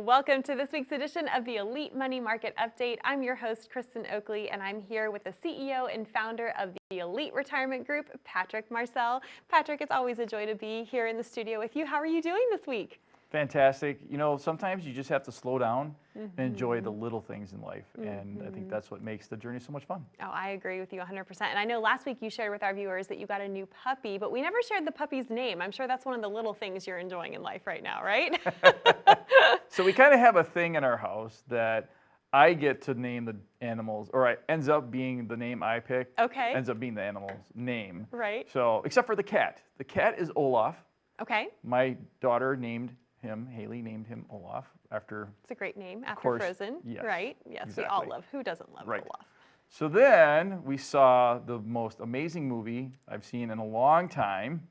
Welcome to this week's edition of the Elite Money Market Update. I'm your host, Kristen Oakley, and I'm here with the CEO and founder of the Elite Retirement Group, Patrick Marcel. Patrick, it's always a joy to be here in the studio with you. How are you doing this week? Fantastic. You know, sometimes you just have to slow down and enjoy the little things in life. And I think that's what makes the journey so much fun. Oh, I agree with you 100%. And I know last week you shared with our viewers that you got a new puppy, but we never shared the puppy's name. I'm sure that's one of the little things you're enjoying in life right now, right? So we kind of have a thing in our house that I get to name the animals, or it ends up being the name I pick. Okay. Ends up being the animal's name. Right. So, except for the cat. The cat is Olaf. Okay. My daughter named him, Haley named him Olaf after. It's a great name, after course, Frozen, yes, right? Yes, exactly. we all love. Who doesn't love Right. Olaf? So then we saw the most amazing movie I've seen in a long time,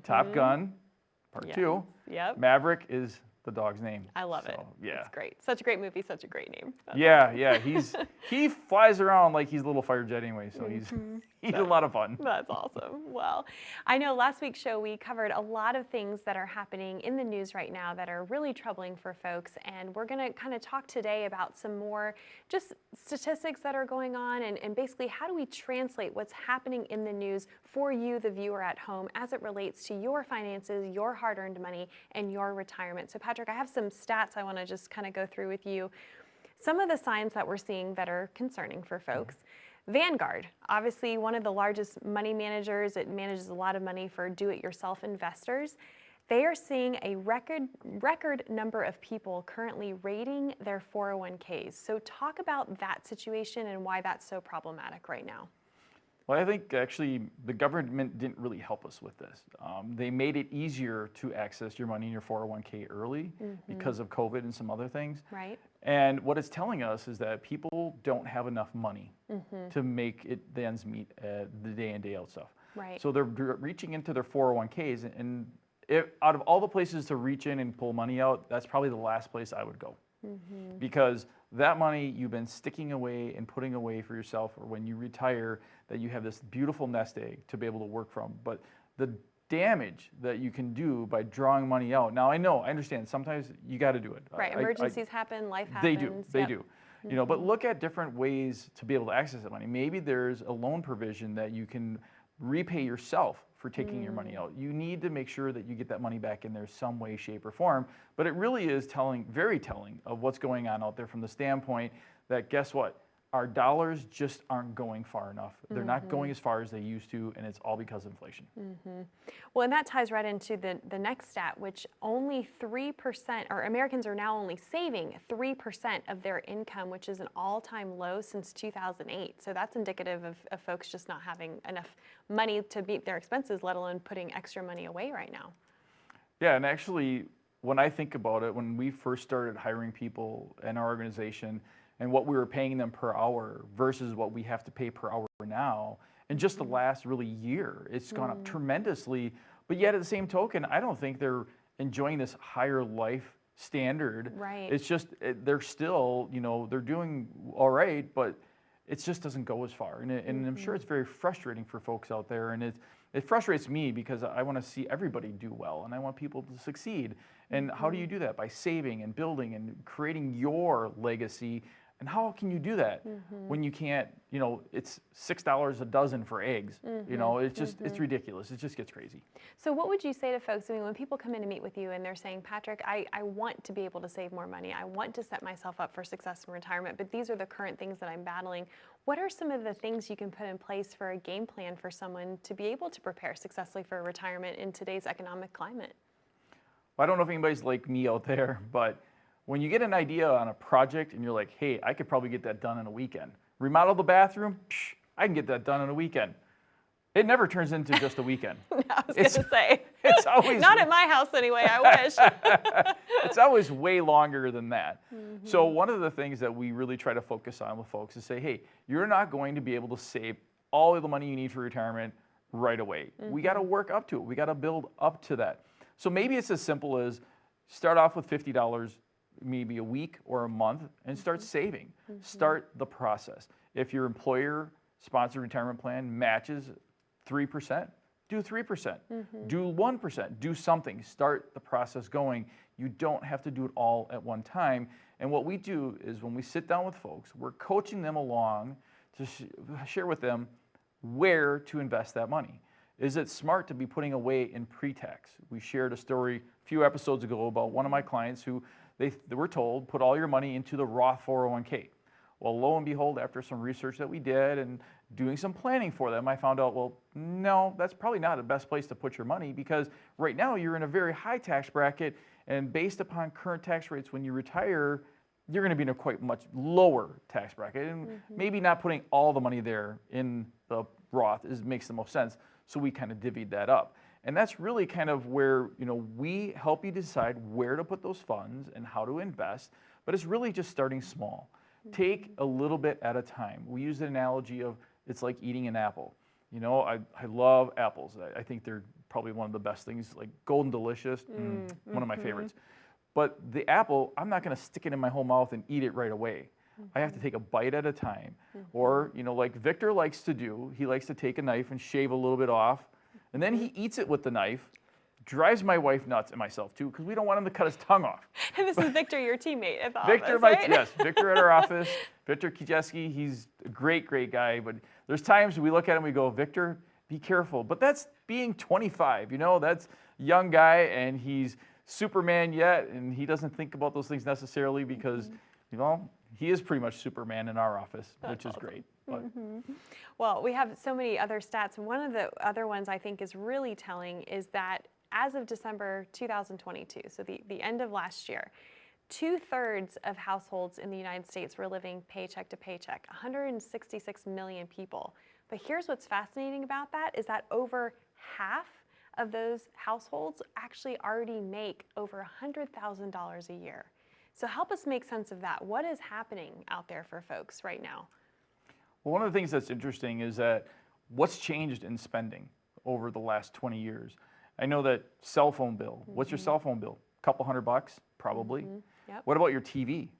Top Gun, Part 2. Yep. Maverick is the dog's name. I love it. Yeah. It's great. Such a great movie, such a great name. That's Yeah. He flies around like he's a little fighter jet anyway, so he's a lot of fun. That's awesome. Well, I know last week's show we covered a lot of things that are happening in the news right now that are really troubling for folks, and we're going to kind of talk today about some more just statistics that are going on and basically how do we translate what's happening in the news for you, the viewer at home, as it relates to your finances, your hard-earned money, and your retirement. So Patrick, I have some stats I want to just kind of go through with you. Some of the signs that we're seeing that are concerning for folks. Vanguard, obviously one of the largest money managers. It manages a lot of money for do-it-yourself investors. They are seeing a record number of people currently raiding their 401ks. So talk about that situation and why that's so problematic right now. Well, I think actually the government didn't really help us with this. They made it easier to access your money in your 401k early because of COVID and some other things. Right. And what it's telling us is that people don't have enough money to make it the ends meet the day in, day out stuff. Right. So they're reaching into their 401ks, and out of all the places to reach in and pull money out, that's probably the last place I would go. Because that money you've been sticking away and putting away for yourself, or when you retire, that you have this beautiful nest egg to be able to work from. But the damage that you can do by drawing money out. Now I understand, sometimes you got to do it. Right, emergencies happen, life happens. They do. You know, but look at different ways to be able to access that money. Maybe there's a loan provision that you can repay yourself for taking your money out. You need to make sure that you get that money back in there some way, shape, or form. But it really is very telling of what's going on out there from the standpoint that, guess what? Our dollars just aren't going far enough. They're not going as far as they used to, and it's all because of inflation. Well, and that ties right into the next stat, which only 3%, or Americans are now only saving 3% of their income, which is an all-time low since 2008. So that's indicative of folks just not having enough money to meet their expenses, let alone putting extra money away right now. Yeah, and actually, when I think about it, when we first started hiring people in our organization, and what we were paying them per hour versus what we have to pay per hour now, in just the last really year, it's gone up tremendously. But yet at the same token, I don't think they're enjoying this higher life standard. Right. It's just, they're still, they're doing all right, but it just doesn't go as far. And I'm sure it's very frustrating for folks out there. And it frustrates me because I want to see everybody do well, and I want people to succeed. And how do you do that? By saving and building and creating your legacy. And how can you do that when you can't, it's $6 a dozen for eggs. It's just, it's ridiculous. It just gets crazy. So what would you say to folks, when people come in to meet with you and they're saying, Patrick, I want to be able to save more money. I want to set myself up for success in retirement, but these are the current things that I'm battling. What are some of the things you can put in place for a game plan for someone to be able to prepare successfully for retirement in today's economic climate? Well, I don't know if anybody's like me out there, but when you get an idea on a project and you're like, hey, I could probably get that done in a weekend. Remodel the bathroom, I can get that done in a weekend. It never turns into just a weekend. I was going to say. It's always not at my house anyway, I wish. It's always way longer than that. So one of the things that we really try to focus on with folks is say, hey, you're not going to be able to save all of the money you need for retirement right away. We got to work up to it. We got to build up to that. So maybe it's as simple as start off with $50 maybe a week or a month and start saving. Start the process. If your employer sponsored retirement plan matches 3%, do 3%, do 1%, do something, start the process going. You don't have to do it all at one time. And what we do is when we sit down with folks, we're coaching them along to share with them where to invest that money. Is it smart to be putting away in pre-tax? We shared a story a few episodes ago about one of my clients who they were told, put all your money into the Roth 401k. Well, lo and behold, after some research that we did and doing some planning for them, I found out, well, no, that's probably not the best place to put your money, because right now you're in a very high tax bracket, and based upon current tax rates, when you retire, you're going to be in a quite much lower tax bracket, and maybe not putting all the money there in the Roth makes the most sense. So we kind of divvied that up. And that's really kind of where, we help you decide where to put those funds and how to invest, but it's really just starting small. Take a little bit at a time. We use the analogy of it's like eating an apple. I love apples. I think they're probably one of the best things, like Golden Delicious, one of my favorites. But the apple, I'm not going to stick it in my whole mouth and eat it right away. I have to take a bite at a time. Or, like Victor likes to do, he likes to take a knife and shave a little bit off, and then he eats it with the knife. Drives my wife nuts and myself too, because we don't want him to cut his tongue off. And this is Victor, your teammate at the Victor, office, right? Yes, Victor at our office. Victor Kijeski, he's a great, great guy. But there's times we look at him, we go, Victor, be careful. But that's being 25, that's a young guy, and he's Superman yet, and he doesn't think about those things necessarily because, he is pretty much Superman in our office, which is awesome. Great. But. Well, we have so many other stats. One of the other ones I think is really telling is that as of December 2022, so the end of last year, 2/3 of households in the United States were living paycheck to paycheck, 166 million people. But here's what's fascinating about that is that over half of those households actually already make over $100,000 a year. So help us make sense of that. What is happening out there for folks right now? Well, one of the things that's interesting is that what's changed in spending over the last 20 years. I know that cell phone bill. What's your cell phone bill? A couple $100, probably. Yep. What about your TV,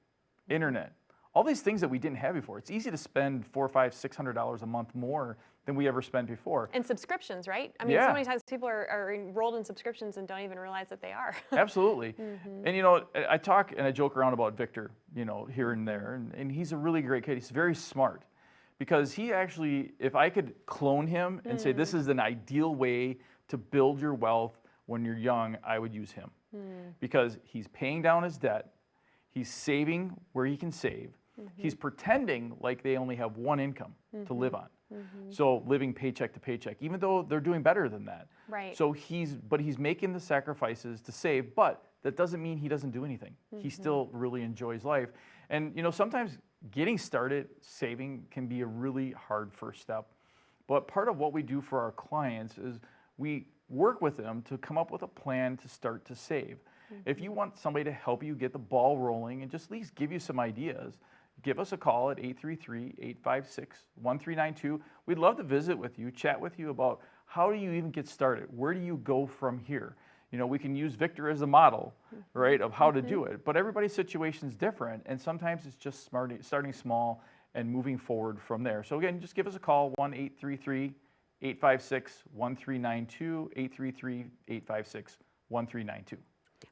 internet? All these things that we didn't have before. It's easy to spend $400, $500, $600 a month more than we ever spent before. And subscriptions, right? I mean, so many times people are enrolled in subscriptions and don't even realize that they are. Absolutely. And I talk and I joke around about Victor, here and there, and he's a really great kid. He's very smart. Because he actually, if I could clone him and say this is an ideal way to build your wealth when you're young, I would use him. Because he's paying down his debt, he's saving where he can save, he's pretending like they only have one income to live on. So living paycheck to paycheck, even though they're doing better than that. Right. So he's making the sacrifices to save, but that doesn't mean he doesn't do anything. He still really enjoys life. And sometimes getting started saving can be a really hard first step. But part of what we do for our clients is we work with them to come up with a plan to start to save. If you want somebody to help you get the ball rolling and just at least give you some ideas, give us a call at 833-856-1392. We'd love to visit with you, chat with you about how do you even get started? Where do you go from here? We can use Victor as a model, right, of how to do it. But everybody's situation is different, and sometimes it's just starting small and moving forward from there. So again, just give us a call, 1-833-856-1392, 833-856-1392.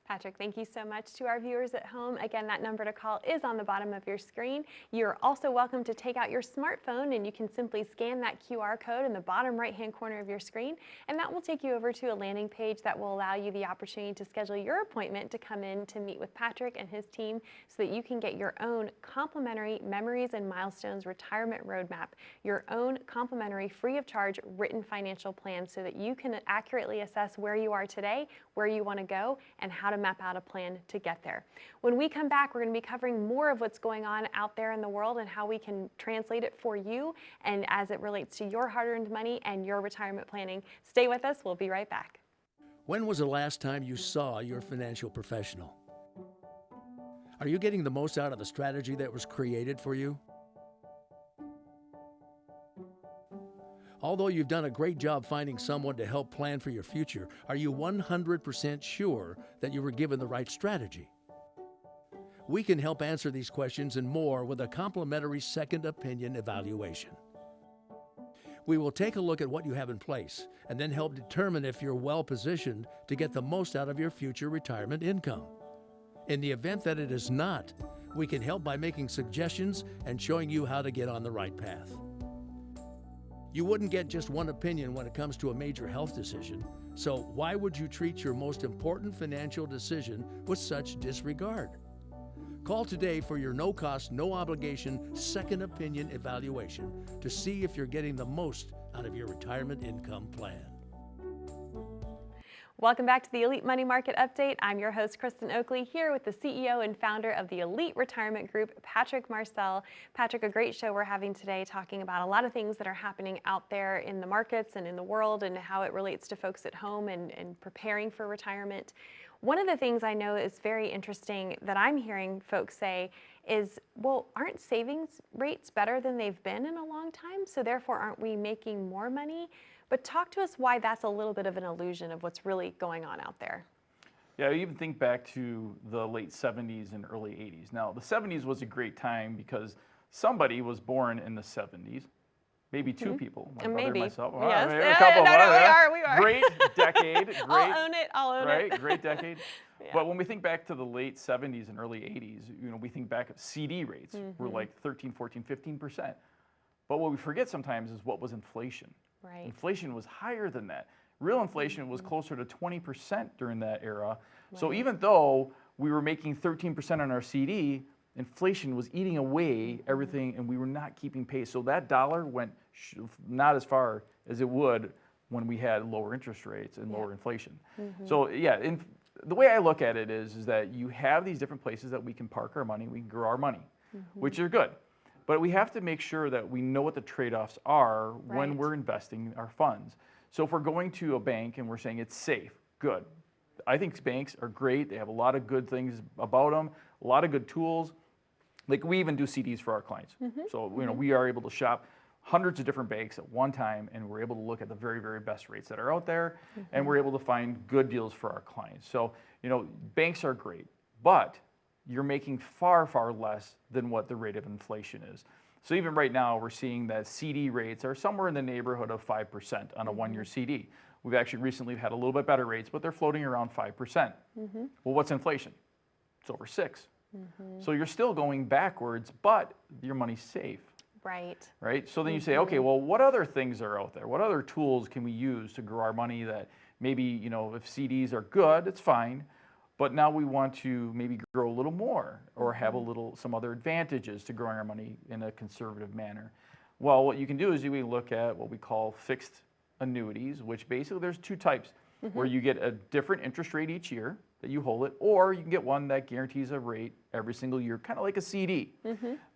Patrick, thank you so much. To our viewers at home, again, that number to call is on the bottom of your screen. You're also welcome to take out your smartphone, and you can simply scan that QR code in the bottom right-hand corner of your screen, and that will take you over to a landing page that will allow you the opportunity to schedule your appointment to come in to meet with Patrick and his team so that you can get your own complimentary Memories and Milestones retirement roadmap, your own complimentary free of charge written financial plan so that you can accurately assess where you are today, where you want to go, and how to map out a plan to get there. When we come back, we're going to be covering more of what's going on out there in the world and how we can translate it for you and as it relates to your hard-earned money and your retirement planning. Stay with us. We'll be right back. When was the last time you saw your financial professional? Are you getting the most out of the strategy that was created for you? Although you've done a great job finding someone to help plan for your future, are you 100% sure that you were given the right strategy? We can help answer these questions and more with a complimentary second opinion evaluation. We will take a look at what you have in place and then help determine if you're well positioned to get the most out of your future retirement income. In the event that it is not, we can help by making suggestions and showing you how to get on the right path. You wouldn't get just one opinion when it comes to a major health decision, so why would you treat your most important financial decision with such disregard? Call today for your no-cost, no-obligation second opinion evaluation to see if you're getting the most out of your retirement income plan. Welcome back to the Elite Money Market Update. I'm your host, Kristen Oakley, here with the CEO and founder of the Elite Retirement Group, Patrick Marcel. Patrick, a great show we're having today, talking about a lot of things that are happening out there in the markets and in the world and how it relates to folks at home and preparing for retirement. One of the things I know is very interesting that I'm hearing folks say is, well, aren't savings rates better than they've been in a long time? So therefore, aren't we making more money? But talk to us why that's a little bit of an illusion of what's really going on out there. Yeah, I even think back to the late 70s and early 80s. Now, the 70s was a great time because somebody was born in the 70s. Maybe two people, my brother and myself. Yes. Maybe a couple of us. We are. Great decade. Great, I'll own it. right? Great decade. Yeah. But when we think back to the late 70s and early 80s, we think back at CD rates were like 13, 14, 15%. But what we forget sometimes is what was inflation. Right. Inflation was higher than that. Real inflation was closer to 20% during that era. Right. So even though we were making 13% on our CD, inflation was eating away everything, and we were not keeping pace. So that dollar went not as far as it would when we had lower interest rates and lower inflation. So yeah, the way I look at it is that you have these different places that we can park our money, we can grow our money, which are good. But we have to make sure that we know what the trade-offs are when we're investing our funds. So if we're going to a bank and we're saying it's safe, good. I think banks are great. They have a lot of good things about them, a lot of good tools. Like we even do CDs for our clients. So we are able to shop hundreds of different banks at one time, and we're able to look at the very, very best rates that are out there, and we're able to find good deals for our clients. So banks are great, but you're making far, far less than what the rate of inflation is. So even right now, we're seeing that CD rates are somewhere in the neighborhood of 5% on a one-year CD. We've actually recently had a little bit better rates, but they're floating around 5%. Well, what's inflation? It's over 6. So you're still going backwards, but your money's safe. Right? So then you say, okay, well, what other things are out there? What other tools can we use to grow our money that maybe, if CDs are good, it's fine. But now we want to maybe grow a little more or have some other advantages to growing our money in a conservative manner. Well, what you can do is you look at what we call fixed annuities, which basically there's two types, where you get a different interest rate each year that you hold it, or you can get one that guarantees a rate every single year, kind of like a CD.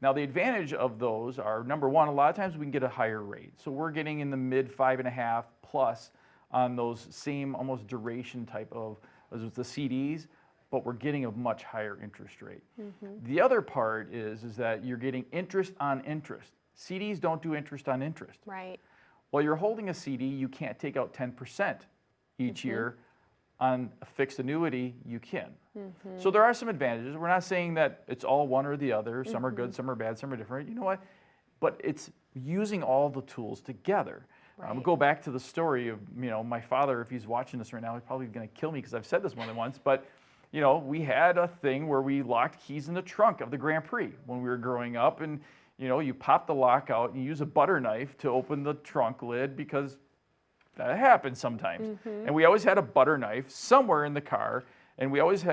Now, the advantage of those are, number one, a lot of times we can get a higher rate. So we're getting in the mid 5.5 plus on those same almost duration type of as with the CDs, but we're getting a much higher interest rate. The other part is that you're getting interest on interest. CDs don't do interest on interest. Right. While you're holding a CD, you can't take out 10% each year. On a fixed annuity, you can. So there are some advantages. We're not saying that it's all one or the other. Some are good, some are bad, some are different. You know what? But it's using all the tools together. We'll go back to the story of, my father, if he's watching this right now, he's probably going to kill me because I've said this more than once, but, we had a thing where we locked keys in the trunk of the Grand Prix when we were growing up, and, you pop the lock out and you use a butter knife to open the trunk lid because that happens sometimes. And we always had a butter knife somewhere in the car, and we always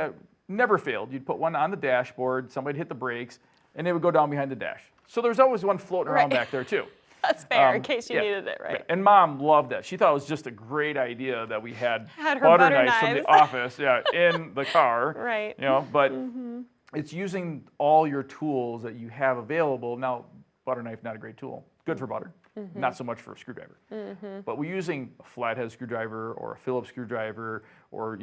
never failed. You'd put one on the dashboard, somebody'd hit the brakes, and it would go down behind the dash. So there's always one floating around back there too. That's fair, in case you needed it, right? And Mom loved that. She thought it was just a great idea that we had her butter knives from the office, in the car. Right. But it's using all your tools that you have available. Now, butter knife, not a great tool. Good for butter, not so much for a screwdriver. But we're using a flathead screwdriver or a Phillips screwdriver or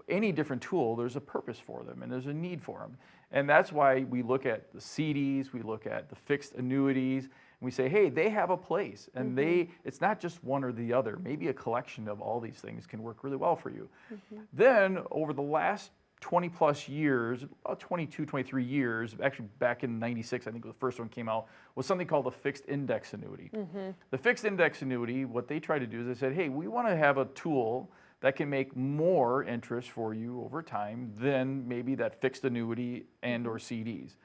any different tool. There's a purpose for them and there's a need for them. And that's why we look at the CDs, we look at the fixed annuities, and we say, hey, they have a place. And it's not just one or the other. Maybe a collection of all these things can work really well for you. Then over the last 20 plus years, about 22, 23 years, actually back in 96, I think the first one came out, was something called a fixed index annuity. The fixed index annuity, what they tried to do is they said, hey, we want to have a tool that can make more interest for you over time than maybe that fixed annuity and or CDs.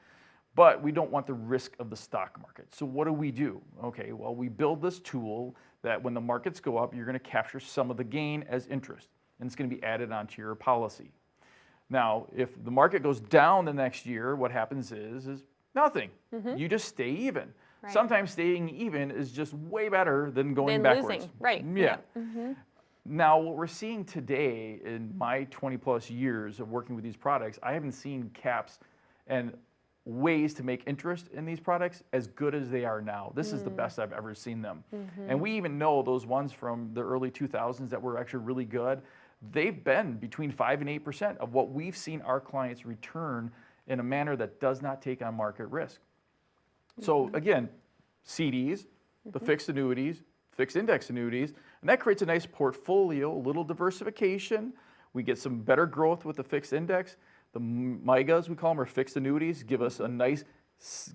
But we don't want the risk of the stock market. So what do? Okay, well, we build this tool that when the markets go up, you're going to capture some of the gain as interest, and it's going to be added onto your policy. Now, if the market goes down the next year, what happens is nothing. You just stay even. Right. Sometimes staying even is just way better than going Then backwards. losing, right. Yeah. Now, what we're seeing today in my 20 plus years of working with these products, I haven't seen caps and ways to make interest in these products as good as they are now. This is the best I've ever seen them. And we even know those ones from the early 2000s that were actually really good, they've been between 5 and 8% of what we've seen our clients return in a manner that does not take on market risk. So again, CDs, the fixed annuities, fixed index annuities, and that creates a nice portfolio, a little diversification. We get some better growth with the fixed index. The MIGAs, we call them, or fixed annuities, give us a nice,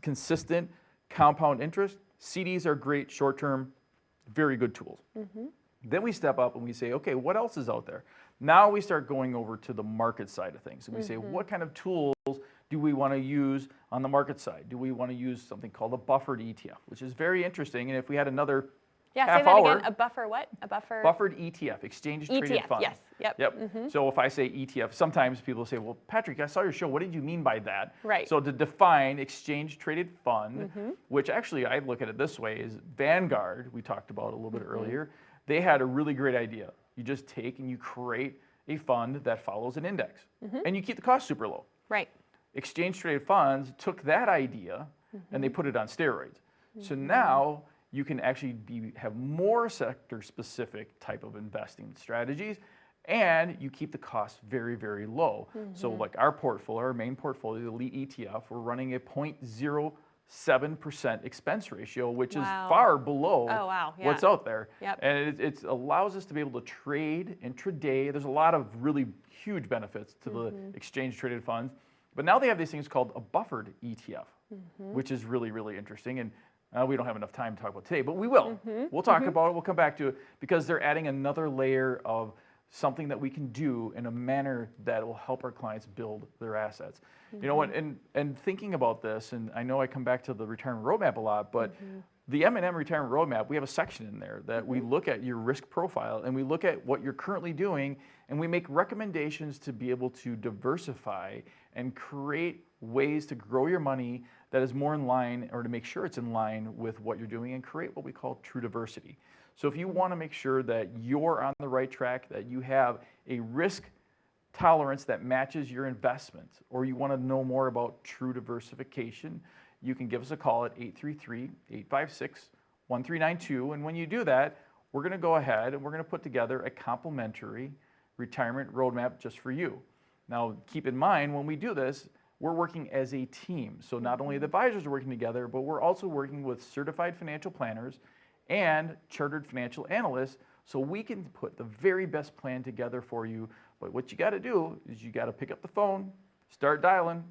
consistent compound interest. CDs are great, short-term, very good tools. Then we step up and we say, okay, what else is out there? Now we start going over to the market side of things. And we say, what kind of tools do we want to use on the market side? Do we want to use something called a buffered ETF, which is very interesting. And if we had another Yeah, half say that hour, again. A buffer what? A buffer? Buffered ETF, exchange traded ETF, fund. yes. Yep. So if I say ETF, sometimes people say, well, Patrick, I saw your show. What did you mean by that? Right. So to define exchange traded fund, which actually I look at it this way, is Vanguard, we talked about a little bit earlier, they had a really great idea. You just take and you create a fund that follows an index, and you keep the cost super low. Right. Exchange traded funds took that idea and they put it on steroids. So now you can actually have more sector specific type of investing strategies, and you keep the costs very, very low. So like our portfolio, our main portfolio, the Elite ETF, we're running a 0.07% expense ratio, which is far below what's out there. And it allows us to be able to trade intraday. There's a lot of really huge benefits to the exchange traded funds. But now they have these things called a buffered ETF, which is really, really interesting. And we don't have enough time to talk about today, but we will. We'll talk about it. We'll come back to it because they're adding another layer of something that we can do in a manner that will help our clients build their assets. You know what? And thinking about this, and I know I come back to the retirement roadmap a lot, but the M&M retirement roadmap, we have a section in there that we look at your risk profile and we look at what you're currently doing, and we make recommendations to be able to diversify and create ways to grow your money that is more in line, or to make sure it's in line with what you're doing, and create what we call true diversity. So if you want to make sure that you're on the right track, that you have a risk tolerance that matches your investments, or you want to know more about true diversification, you can give us a call at 833-856-1392. And when you do that, we're going to go ahead and we're going to put together a complimentary retirement roadmap just for you. Now, keep in mind, when we do this, we're working as a team. So not only the advisors are working together, but we're also working with certified financial planners and chartered financial analysts, so we can put the very best plan together for you. But what you got to do is you got to pick up the phone, start dialing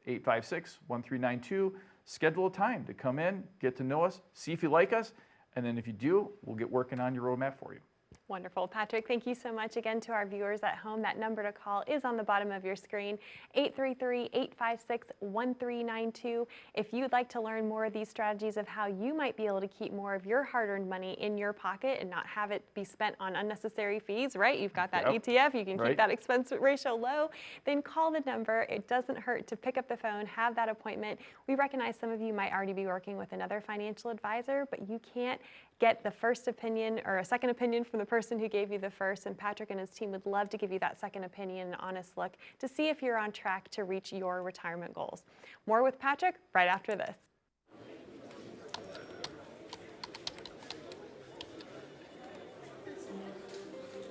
833-856-1392, schedule a time to come in, get to know us, see if you like us, and then if you do, we'll get working on your roadmap for you. Wonderful. Patrick, thank you so much again to our viewers at home. That number to call is on the bottom of your screen, 833-856-1392. If you'd like to learn more of these strategies of how you might be able to keep more of your hard-earned money in your pocket and not have it be spent on unnecessary fees, right? You've got that ETF, you can keep that expense ratio low, then call the number. It doesn't hurt to pick up the phone, have that appointment. We recognize some of you might already be working with another financial advisor, but you can't get the first opinion or a second opinion from the person who gave you the first, and Patrick and his team would love to give you that second opinion and honest look to see if you're on track to reach your retirement goals. More with Patrick right after this.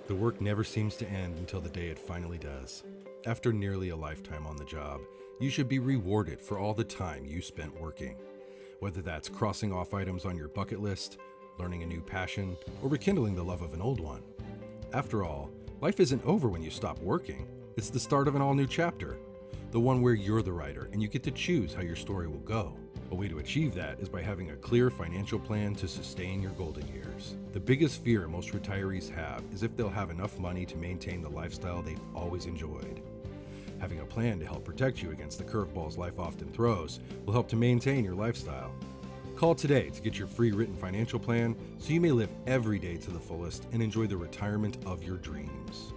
The work never seems to end until the day it finally does. After nearly a lifetime on the job, you should be rewarded for all the time you spent working. Whether that's crossing off items on your bucket list, learning a new passion, or rekindling the love of an old one. After all, life isn't over when you stop working. It's the start of an all-new chapter, the one where you're the writer and you get to choose how your story will go. A way to achieve that is by having a clear financial plan to sustain your golden years. The biggest fear most retirees have is if they'll have enough money to maintain the lifestyle they've always enjoyed. Having a plan to help protect you against the curveballs life often throws will help to maintain your lifestyle. Call today to get your free written financial plan so you may live every day to the fullest and enjoy the retirement of your dreams.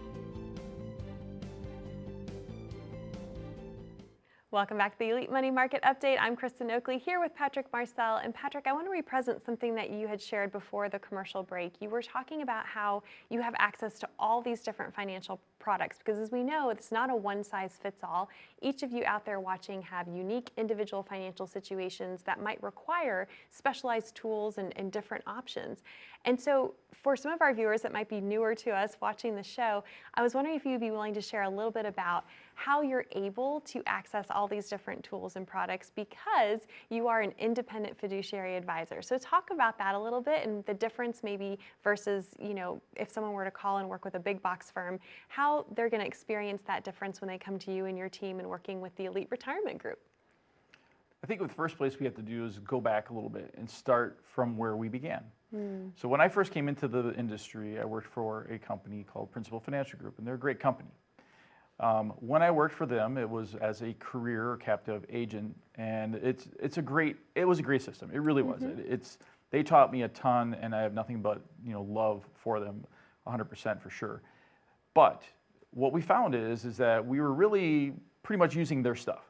Welcome back to the Elite Money Market Update. I'm Kristen Oakley here with Patrick Marcel. And Patrick, I want to represent something that you had shared before the commercial break. You were talking about how you have access to all these different financial products because, as we know, it's not a one-size-fits-all. Each of you out there watching have unique individual financial situations that might require specialized tools and different options. And so for some of our viewers that might be newer to us watching the show, I was wondering if you'd be willing to share a little bit about how you're able to access all these different tools and products because you are an independent fiduciary advisor. So talk about that a little bit and the difference maybe versus, if someone were to call and work with a big box firm, how they're going to experience that difference when they come to you and your team and working with the Elite Retirement Group. I think the first place we have to do is go back a little bit and start from where we began. So when I first came into the industry, I worked for a company called Principal Financial Group, and they're a great company. When I worked for them, it was as a career or captive agent, and it was a great system. It really was. They taught me a ton, and I have nothing but love for them, 100% for sure. But what we found is that we were really pretty much using their stuff.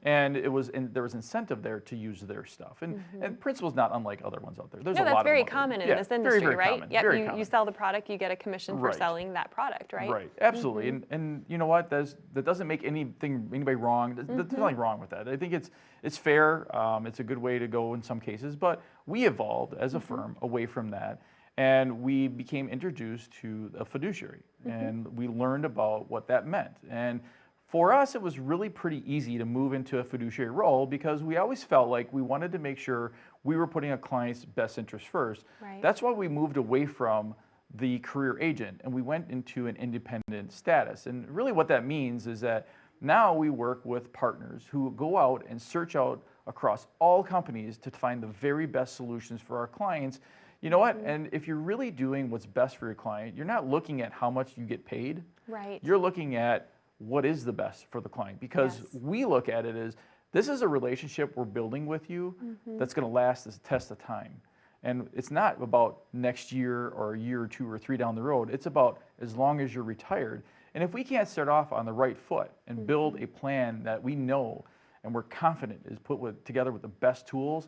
And there was incentive there to use their stuff. And Principal's not unlike other ones out there. There's a lot that's of very them out there. common in Yeah, this industry, very right? common, Yep, very you common. sell the product, you get a commission for Right. selling that product, right? Right, absolutely. And you know what? That doesn't make anybody wrong. There's nothing wrong with that. I think it's fair. It's a good way to go in some cases. But we evolved as a firm away from that. And we became introduced to a fiduciary. And we learned about what that meant. And for us, it was really pretty easy to move into a fiduciary role because we always felt like we wanted to make sure we were putting a client's best interest first. Right. That's why we moved away from the career agent and we went into an independent status. And really what that means is that now we work with partners who go out and search out across all companies to find the very best solutions for our clients. You know what? And if you're really doing what's best for your client, you're not looking at how much you get paid. Right. You're looking at what is the best for the client because we look at it as this is a relationship we're building with you that's going to last this test of time. And it's not about next year or a year or two or three down the road. It's about as long as you're retired. And if we can't start off on the right foot and build a plan that we know and we're confident is put together with the best tools,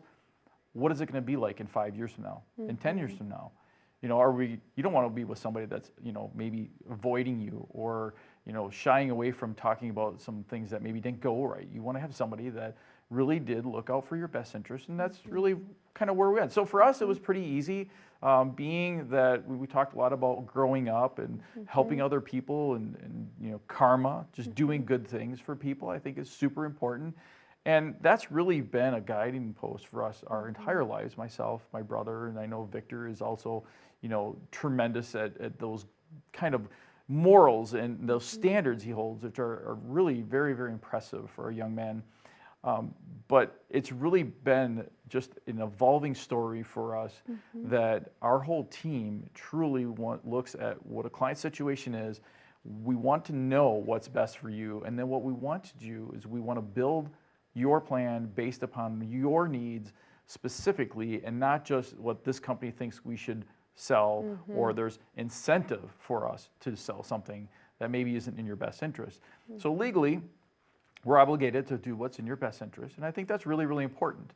what is it going to be like in 5 years from now, in 10 years from now? You don't want to be with somebody that's, maybe avoiding you or, shying away from talking about some things that maybe didn't go right. You want to have somebody that really did look out for your best interest, and that's really kind of where we went. So for us, it was pretty easy, being that we talked a lot about growing up and helping other people and karma, just doing good things for people, I think is super important. And that's really been a guiding post for us our entire lives. Myself, my brother, and I know Victor is also, tremendous at those kind of morals and those standards he holds, which are really very, very impressive for a young man. But it's really been just an evolving story for us that our whole team truly looks at what a client situation is. We want to know what's best for you. And then what we want to do is we want to build your plan based upon your needs specifically and not just what this company thinks we should sell or there's incentive for us to sell something that maybe isn't in your best interest. So legally, we're obligated to do what's in your best interest, and I think that's really, really important.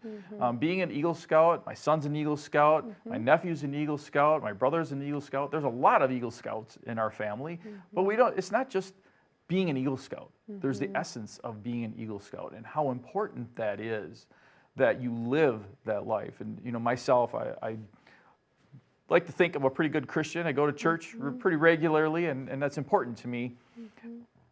Being an Eagle Scout, my son's an Eagle Scout, my nephew's an Eagle Scout, my brother's an Eagle Scout. There's a lot of Eagle Scouts in our family, but it's not just being an Eagle Scout. There's the essence of being an Eagle Scout and how important that is that you live that life. And myself, I like to think I'm a pretty good Christian. I go to church pretty regularly, and that's important to me.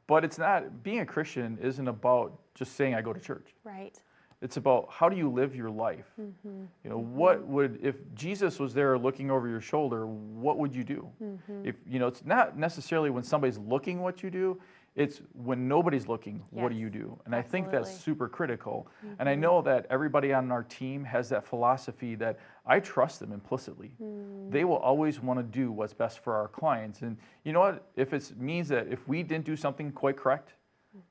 But it's not, being a Christian isn't about just saying I go to church. Right. It's about how do you live your life? What would, if Jesus was there looking over your shoulder, what would you do? If it's not necessarily when somebody's looking what you do, It's when nobody's looking, what do Yes, you do? And I think that's absolutely. super critical. And I know that everybody on our team has that philosophy that I trust them implicitly. They will always want to do what's best for our clients. And you know what? If it means that if we didn't do something quite correct,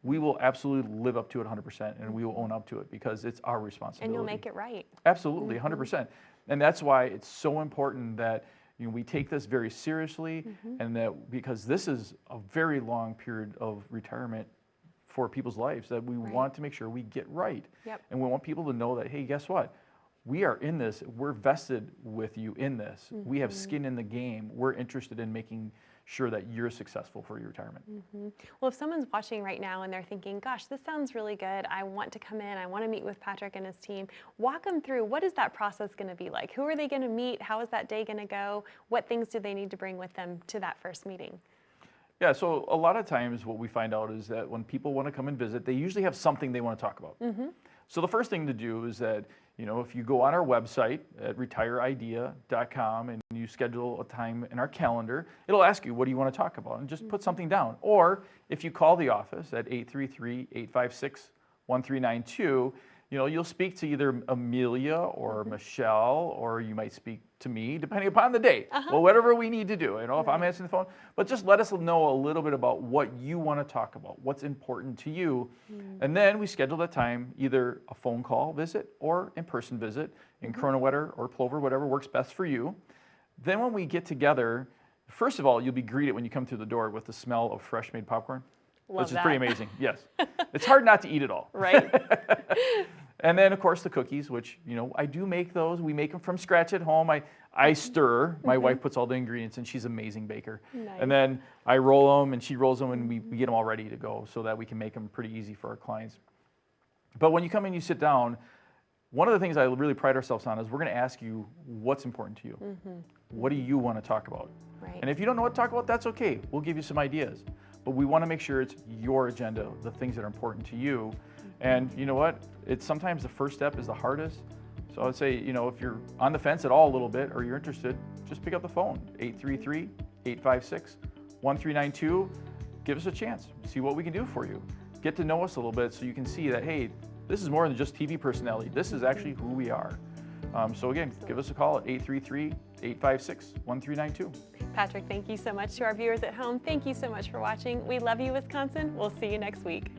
we will absolutely live up to it 100% and we will own up to it because it's our responsibility. And you'll make it right. Absolutely, 100%. And that's why it's so important that we take this very seriously, and that because this is a very long period of retirement for people's lives that we want to make sure we get right. Yep. And we want people to know that, hey, guess what? We are in this. We're vested with you in this. We have skin in the game. We're interested in making sure that you're successful for your retirement. Well, if someone's watching right now and they're thinking, gosh, this sounds really good. I want to come in. I want to meet with Patrick and his team. Walk them through, what is that process going to be like? Who are they going to meet? How is that day going to go? What things do they need to bring with them to that first meeting? Yeah, so a lot of times what we find out is that when people want to come and visit, they usually have something they want to talk about. So the first thing to do is that, if you go on our website at retireidea.com and you schedule a time in our calendar, it'll ask you, what do you want to talk about? And just put something down. Or if you call the office at 833-856-1392, you'll speak to either Amelia or Michelle, or you might speak to me, depending upon the day. Well, whatever we need to do, if I'm answering the phone. But just let us know a little bit about what you want to talk about, what's important to you. And then we schedule that time, either a phone call visit or in-person visit in Kronewetter or Plover, whatever works best for you. Then when we get together, first of all, you'll be greeted when you come through the door with the smell of fresh made popcorn. Love which is that. pretty amazing, yes. It's hard not to eat it all. Right. And then, of course, the cookies, which, I do make those. We make them from scratch at home. I stir. My wife puts all the ingredients in. She's an amazing baker. Nice. And then I roll them, and she rolls them, and we get them all ready to go so that we can make them pretty easy for our clients. But when you come in, you sit down, one of the things I really pride ourselves on is we're going to ask you what's important to you. What do you want to talk about? Right. And if you don't know what to talk about, that's okay. We'll give you some ideas. But we want to make sure it's your agenda, the things that are important to you. And you know what? It's sometimes the first step is the hardest. So I would say, if you're on the fence at all a little bit or you're interested, just pick up the phone, 833-856-1392. Give us a chance. See what we can do for you. Get to know us a little bit so you can see that, hey, this is more than just TV personality. This is actually who we are. So again, give us a call at 833-856-1392. Patrick, thank you so much. To our viewers at home, thank you so much for watching. We love you, Wisconsin. We'll see you next week.